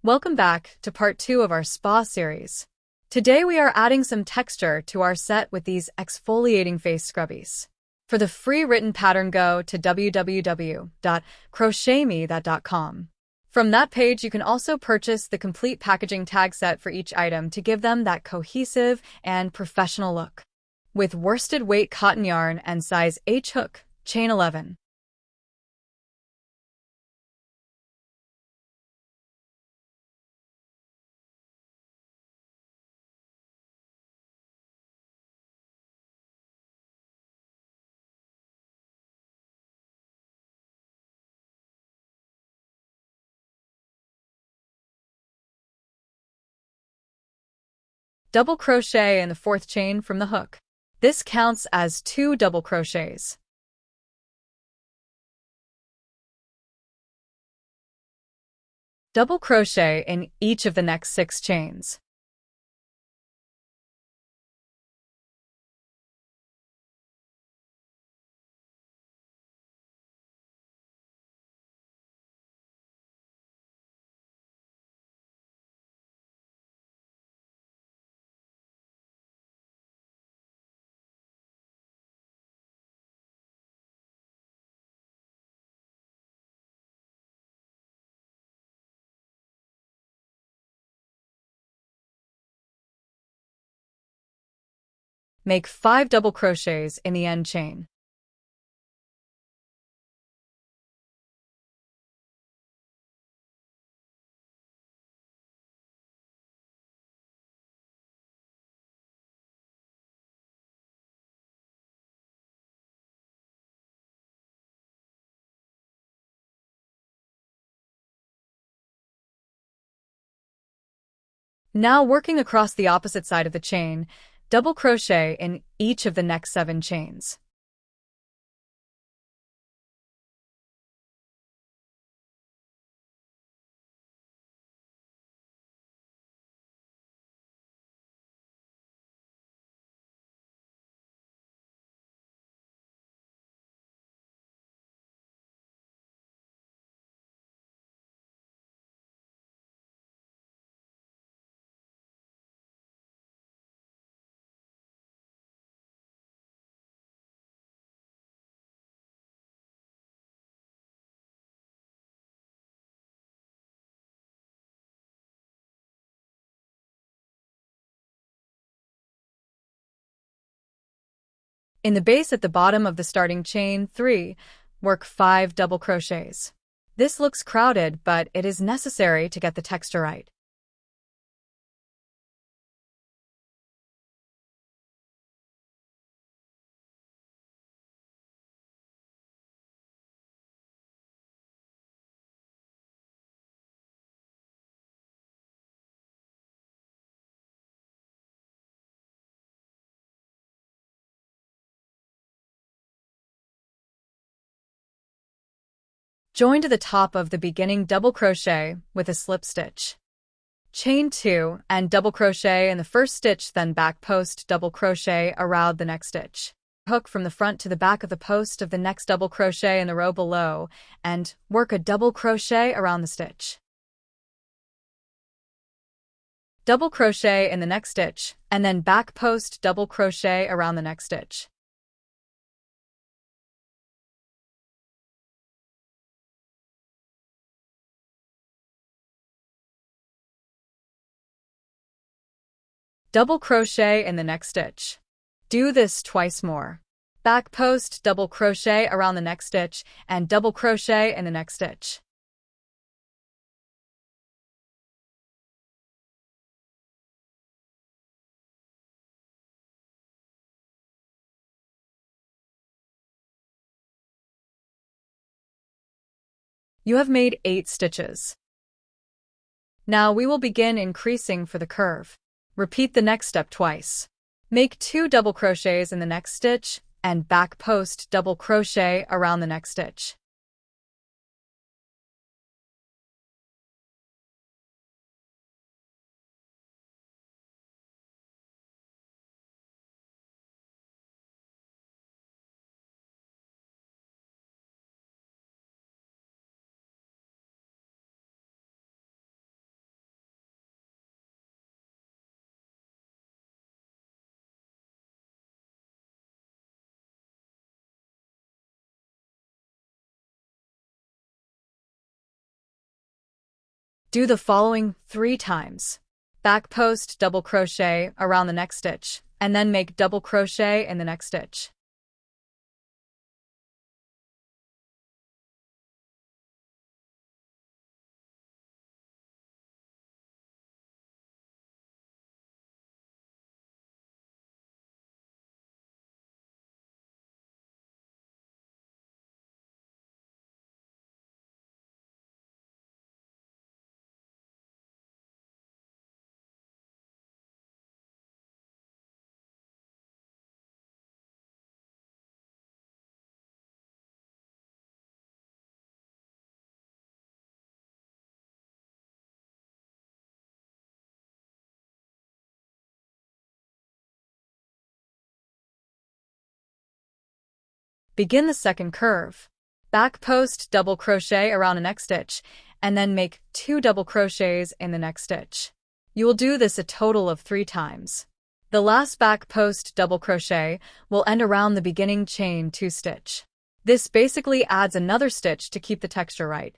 Welcome back to part 2 of our spa series. Today we are adding some texture to our set with these exfoliating face scrubbies. For the free written pattern, go to www.crochetmethat.com. From that page you can also purchase the complete packaging tag set for each item to give them that cohesive and professional look. With worsted weight cotton yarn and size H hook, chain 11. Double crochet in the 4th chain from the hook. This counts as 2 double crochets. Double crochet in each of the next 6 chains. Make 5 double crochets in the end chain. Now working across the opposite side of the chain, double crochet in each of the next 7 chains. In the base at the bottom of the starting chain 3, work 5 double crochets. This looks crowded, but it is necessary to get the texture right. Join to the top of the beginning double crochet with a slip stitch. Chain 2 and double crochet in the first stitch, then back post double crochet around the next stitch. Hook from the front to the back of the post of the next double crochet in the row below and work a double crochet around the stitch. Double crochet in the next stitch and then back post double crochet around the next stitch. Double crochet in the next stitch. Do this twice more. Back post double crochet around the next stitch and double crochet in the next stitch. You have made 8 stitches. Now we will begin increasing for the curve. Repeat the next step twice. Make 2 double crochets in the next stitch and back post double crochet around the next stitch. Do the following 3 times. Back post double crochet around the next stitch, and then make double crochet in the next stitch. Begin the second curve. Back post double crochet around the next stitch, and then make 2 double crochets in the next stitch. You will do this a total of 3 times. The last back post double crochet will end around the beginning chain 2 stitch. This basically adds another stitch to keep the texture right.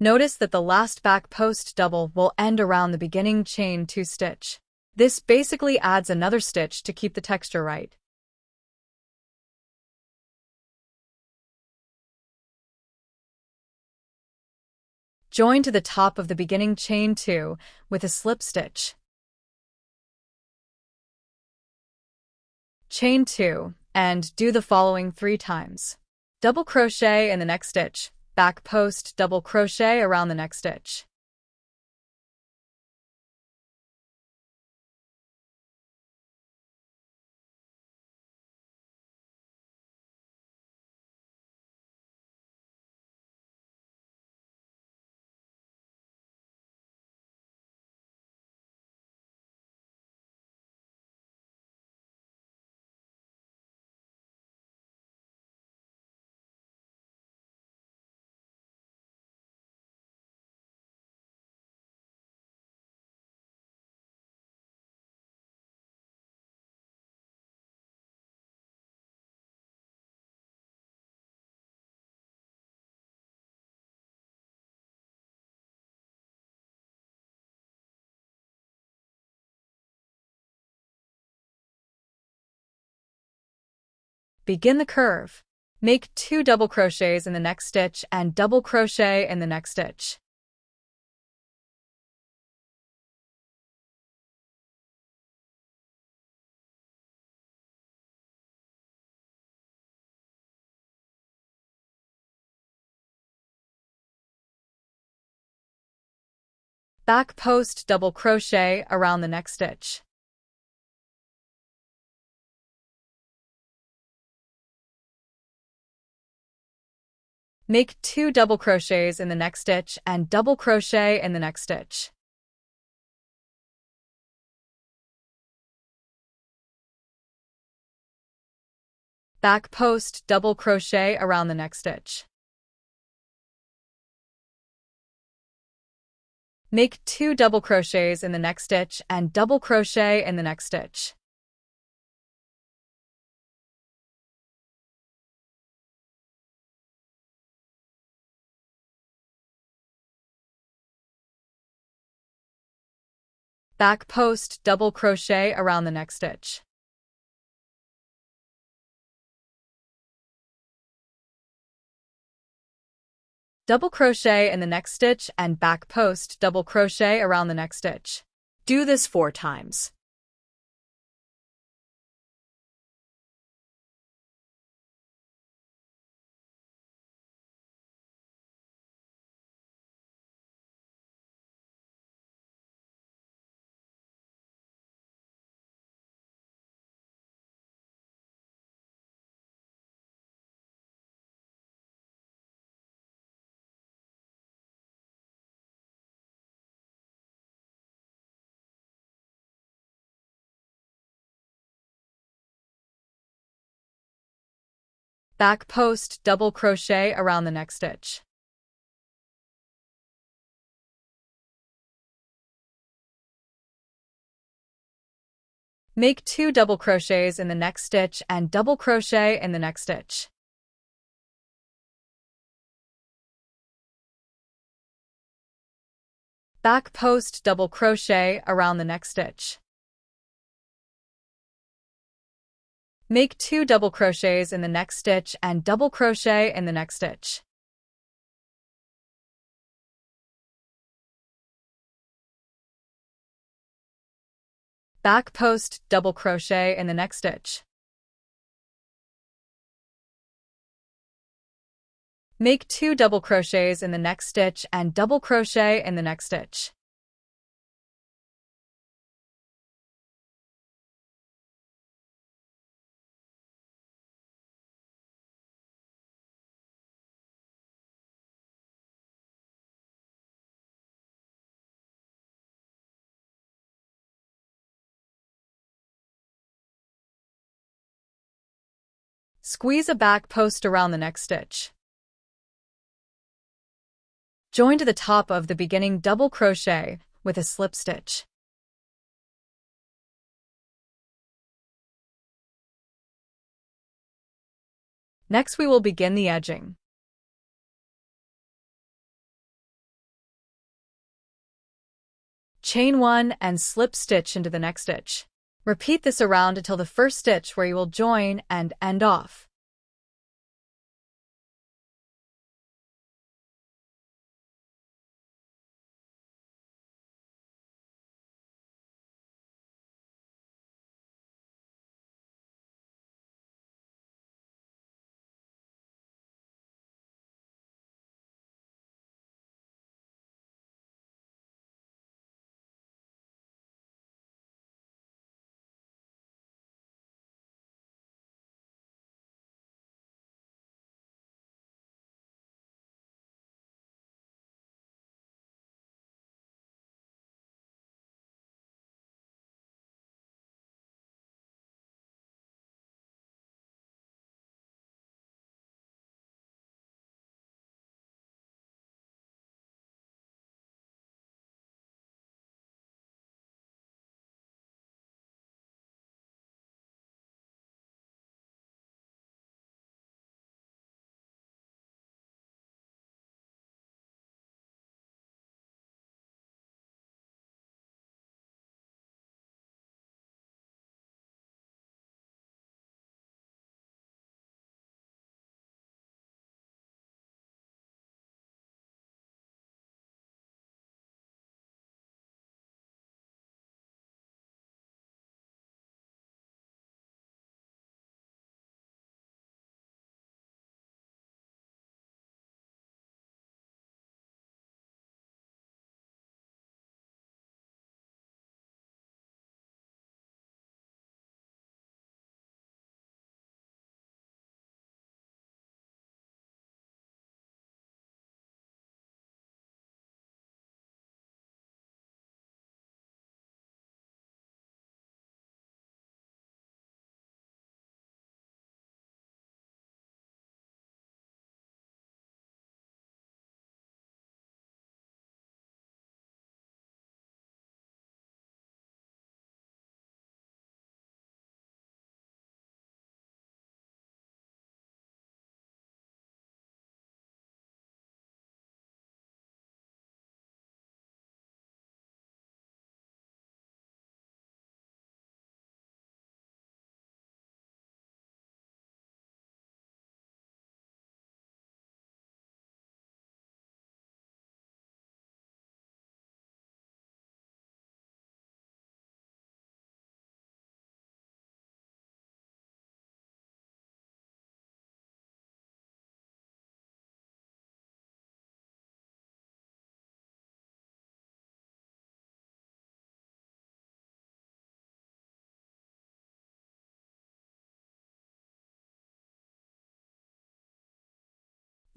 Notice that the last back post double will end around the beginning chain 2 stitch. This basically adds another stitch to keep the texture right. Join to the top of the beginning chain 2 with a slip stitch. Chain 2, and do the following 3 times. Double crochet in the next stitch, back post double crochet around the next stitch. Begin the curve. Make 2 double crochets in the next stitch and double crochet in the next stitch. Back post double crochet around the next stitch. Make 2 double crochets in the next stitch and double crochet in the next stitch. Back post double crochet around the next stitch. Make 2 double crochets in the next stitch and double crochet in the next stitch. Back post double crochet around the next stitch. Double crochet in the next stitch and back post double crochet around the next stitch. Do this 4 times. Back post double crochet around the next stitch. Make 2 double crochets in the next stitch and double crochet in the next stitch. Back post double crochet around the next stitch. Make 2 double crochets in the next stitch and double crochet in the next stitch. Back post double crochet in the next stitch. Make 2 double crochets in the next stitch and double crochet in the next stitch. Squeeze a back post around the next stitch. Join to the top of the beginning double crochet with a slip stitch. Next, we will begin the edging. Chain 1 and slip stitch into the next stitch. Repeat this around until the first stitch where you will join and end off.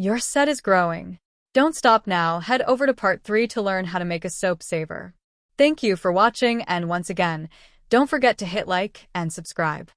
Your set is growing. Don't stop now. Head over to part 3 to learn how to make a soap saver. Thank you for watching, and once again, don't forget to hit like and subscribe.